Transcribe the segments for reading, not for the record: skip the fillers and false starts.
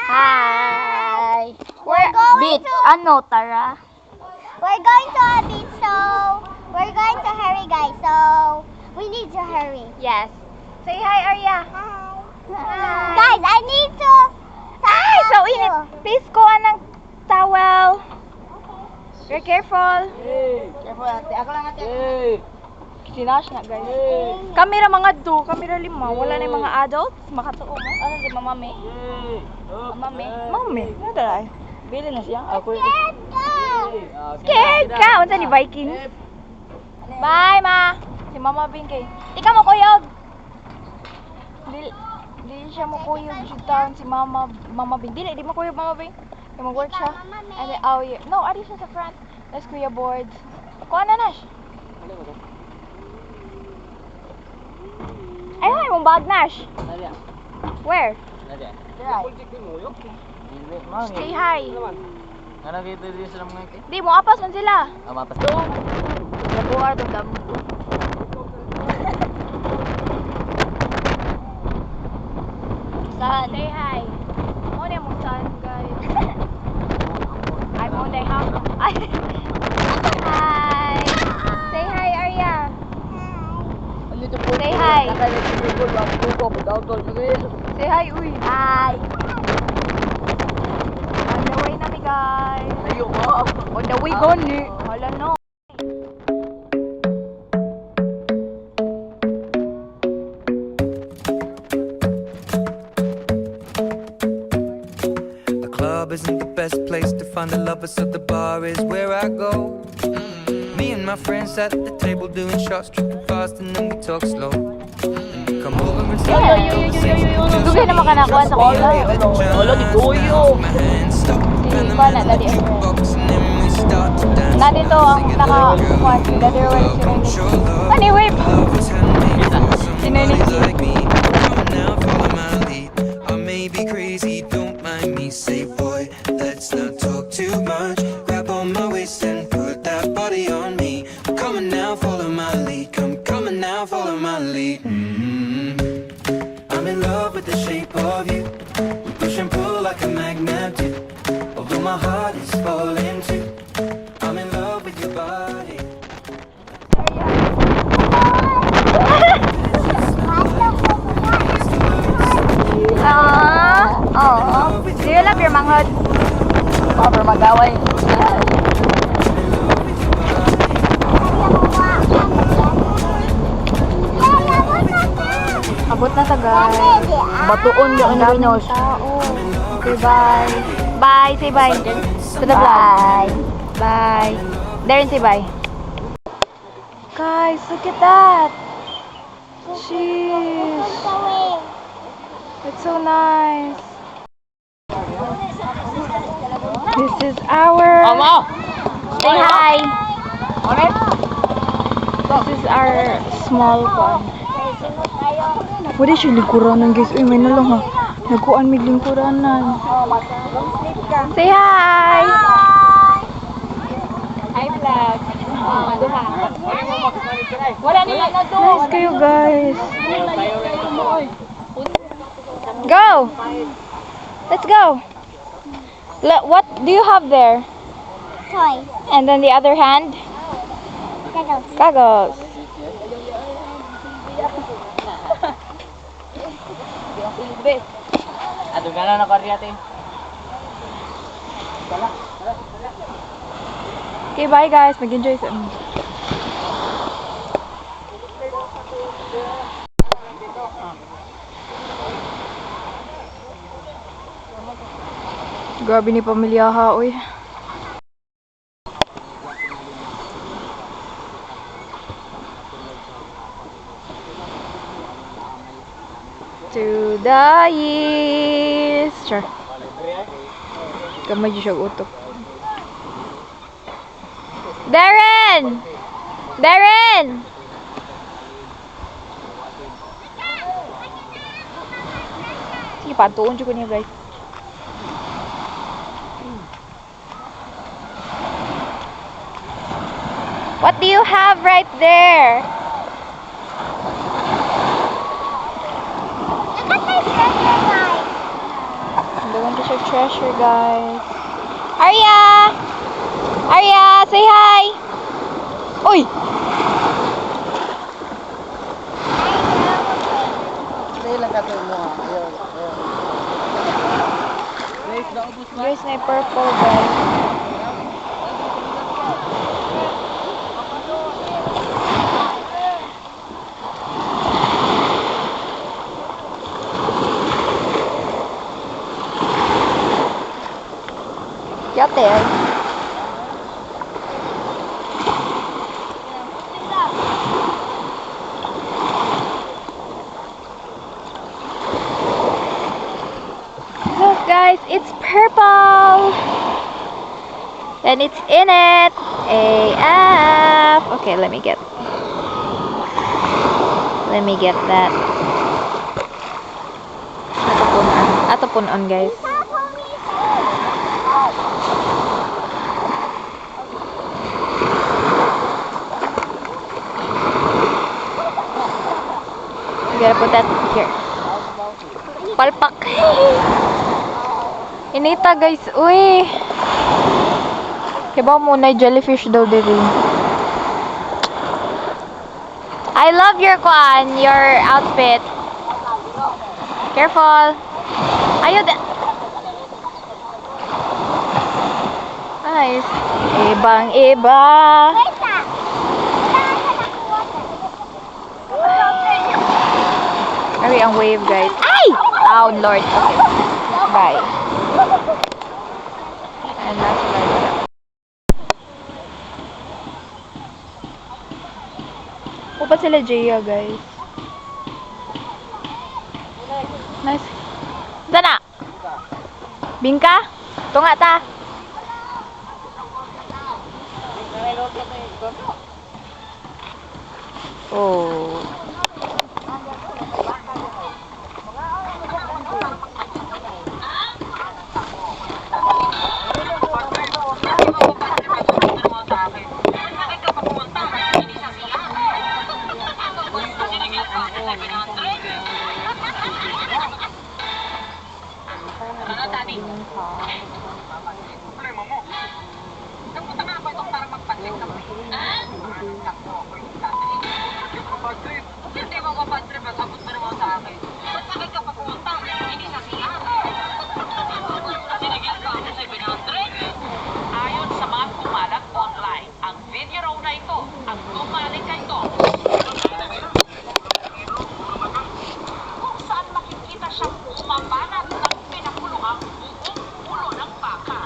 Hi. We're going Beach. to Ano, Tara? we're going to a beach, so we're going to hurry, guys. So we need to hurry. Yes. Say hi, Arya. Hi. Guys, I need to. Ay, so init. Please kuha ng towel. Be careful. Careful ate. Ako lang ate. Sinash na, guys. Kamera mga do, kamera lima. Wala na yung mga adults. Makatuo mo. Ano si Mami? Mami? Mami? Ano dala? Bili na siya. Ako yung... Scared ka! Unsa ni Viking? Bye, ma! Si Mama Bing kay. Ikaw mo kuyog! Dili siya mo kuyog siya taon si Mama Bing. Dili mo kuyog Mama Bing. Kaya mag-work siya. And then, oh yeah. No, ari siya sa front. Let's kuya boards. Kuha na Nash. Ay, ay, mong bag Nash. Where? Say hi. Ano kayo din sila mga kay? Di mo apas man sila. Mapas. Nabuhar to dam. Saan? Say hi. Mo na mo saan, guys. Ay mo na ha. Ay. Hi. Say hi, Arya. Say hi. Say hi, uy. Hi. On the way na mi, guys. On the way gani. Hala no. The club isn't the best place to find the lovers, so the bar is where I go. Me and my friends at the table doing shots, tripping fast, and then we talk slow. And you come over and start a conversation. Dugay naman ka nakuha sa kola. Wala di doyo. Kuha na, dali. Na dito ang naka-kuha. Dali wala si Nini. Anyway. Si Nini. I may be crazy, don't mind me. Say, boy, let's not talk too much. Grab on my waist and put that body on me. I'm coming now, follow my lead. Come coming now, follow my lead. I'm in love with the shape of you. We push and pull like a magnet do. Although my heart is falling too. I'm in love with your body. Oh. Do you love your manghod? Over magaway. Abot na sa guys. Batuon Ang dami ng tao. Okay, bye. Bye, say bye. To the vlog. Bye. Darren, say bye. Guys, look at that. Jeez. It's so nice. This is our... Say hi. This is our small one. Pwede siya lingkuranan guys. Uy, may nalang ha. Nagkuhan may lingkuranan. Say hi! Hi vlog. Wala nila na doon. Nice kayo guys. Go! Let's go! What do you have there? Toy. And then the other hand? Goggles. Goggles. Ado gana na karyate. Okay, bye guys. Mag-enjoy sa Grabe ni pamilya ha, uy. To the east. Sure. Kamay siya utok. Darren! Darren! Sige, patuon ko niya guys. What do you have right there? Look at Doon to siya treasure, guys. Arya! Arya, say hi! Uy! Dahil lang kato mo ha. Ayun, ayun. Guys, naubos na. Guys, may purple, guys. Yate. Look guys, it's purple. And it's in it. AF. Okay, let me get that. Ato punon guys. You gotta put that here. Palpak. Inita guys. Uy. Kibaw muna jellyfish daw diri. I love your outfit. Careful. Ayun. Nice. Ibang iba. Ari ang wave guys. Ay! Oh Lord. Okay. Bye. And that's what I got. Upa sila Jaya guys. Nice. Sana. Bingka? Tunga ta. Oh. Ayon sa mga kumalat online, ang video raw na ito ang tumalik kay Tom. Kung saan makikita siyang umabanat ng pinakulungang buong ulo ng baka.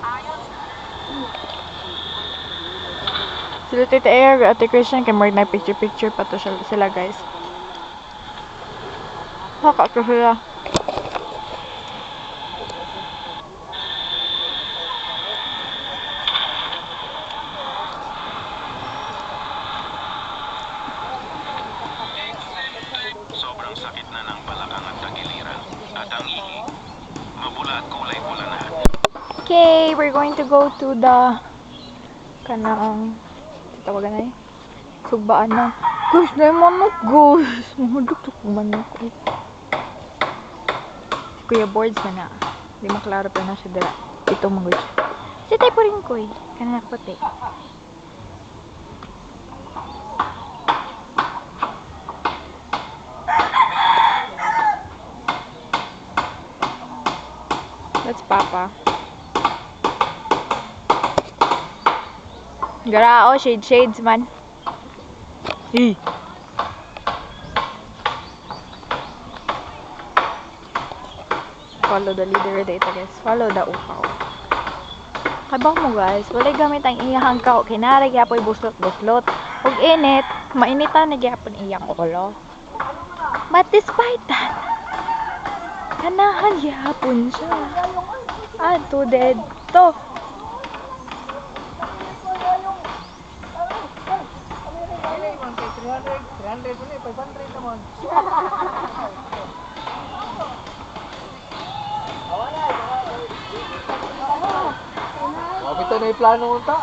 Ayon Sila Tita Air, Ate Christian, kay Mark na picture pa to sila guys. Haka ko sila. Sobrang sakit na ng balakang at tagiliran at ang ihi. Mabula at kulay pula na. Okay, we're going to go to the kanang tawagan na eh. Sugbaan na. Guys, na yung manok, guys. Mahulog to kung manok. Kuya boards man na. Di maklaro pa na siya dala. Ito mga guys. Si tayo po rin ko eh. Kanang nakote. That's Papa. Garao, shades man. Hey. Follow the leader data guys. Follow the upaw. Kabaw mo guys, walay gamit ang iyang kao. Kinara gyapoy buslot-buslot. Ug init, mainitan na gyapon iyang ulo. But despite that, kanahan gyapon siya. Ato dead to. Ito na yung plano mo ta.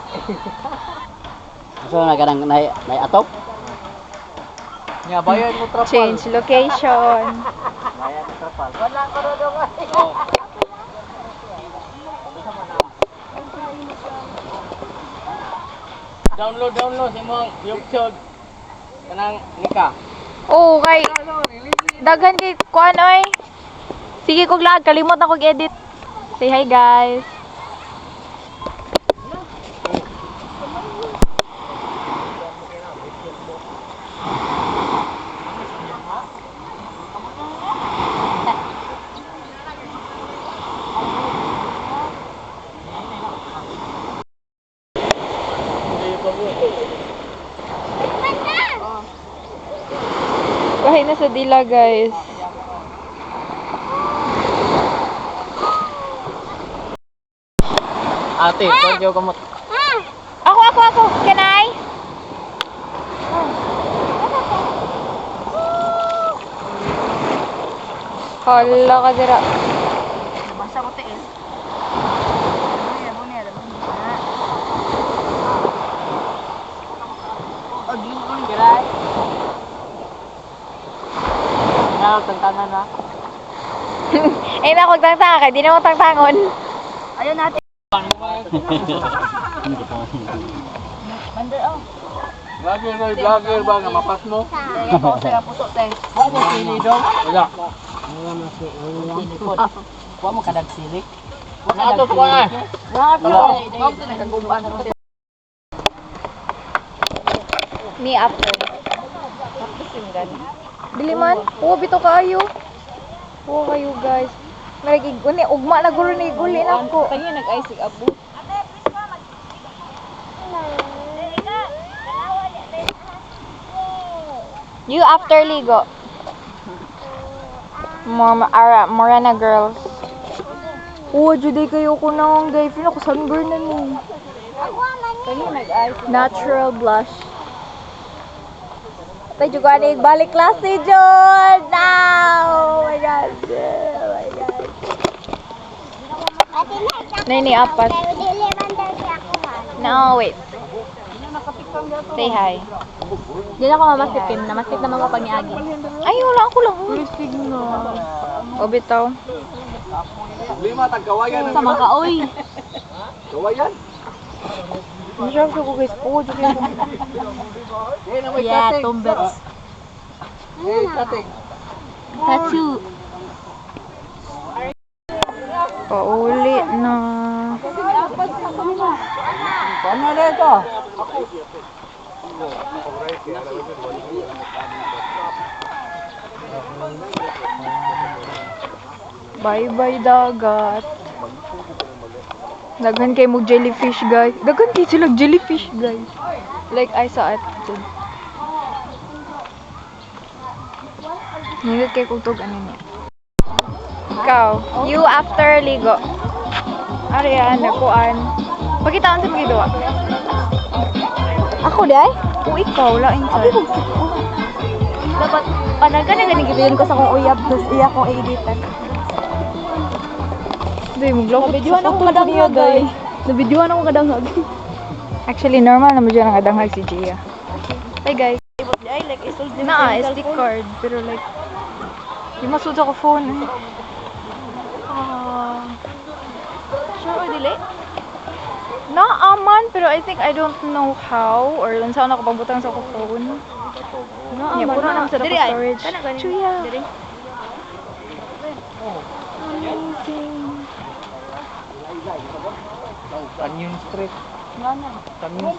So na kanang nay atop. Nga, bayan mo trapal. Change location. Bayan mo trapal. Download sa mong YouTube. Kanang Nika. Oo, kay daghan kay kuan oy. Sige kog lag, kalimot na kog edit. Say hi guys. Bahay na sa dila guys. Ate, pwede ko mo. Ako. Can I? Hala ka dira. Basa ko tiil. Bunya. Aging giray. Nga, tantangan na. Eh na kog tangtanga kay di na mo tangtangon. Ayun natin. Vlogger ba nga mapas mo? Sa puso te. Wa mo sili dong. Wala. Wa mo kadag sili. Wala to ko na. Ma'am, nagkaguban ako. Me after. Dili man. Oo, bito kaayo. Oo kayo guys. Maragig uni ugma na gulo ni guli nako. Kanya nag-icing abo. You after ligo. Morana girls. Oo, juday kayo ko nang guys. Feel ako sunburn na ni. Natural blush. Tayo juga ni balik kelas ni John. Now. Oh my god. Oh my god. Nini apat. No, wait. Say hi. Hindi na ako mamaskipin. Namaskip naman ko pag niagi. Ay, wala ako lang. O, bitaw. Lima tag kawayan. Sama ka, oy. Kawayan. Masyam ko guys. Oo, juday ko. Yeah, tumbets. Eh, tating. Tattoo. Pauli na. Paano na ito? Bye-bye dagat. Daghan kay mo jellyfish guys. Daghan kay sila jellyfish guys. Like I saw it. Nigit kay kutog ano niya. Ikaw, you after ligo. Arian, nakuan. Pagkitaan sa magiduwa. Ako di ay? O ikaw, laing sa. Dapat, panaga na ganing gibiyon ko sa kong uyab. Tapos iya kong editan. Day, maglakot Nabidyohan ako kadangag, guys. Nabidyohan ako kadangag. Actually, normal naman dyan ang kadanghag si Gia. Hi guys. Ay, like, isolve din Na, SD card. Pero like, yung masud ako phone. Sure or dili? Naaman, pero I think I don't know how or unsa ako pagbutang sa ako phone. Yeah, puro naman sa Diri ako ay. storage. Kana ganing. Chuya. Diri. Amazing. Canyon Street. Canyon.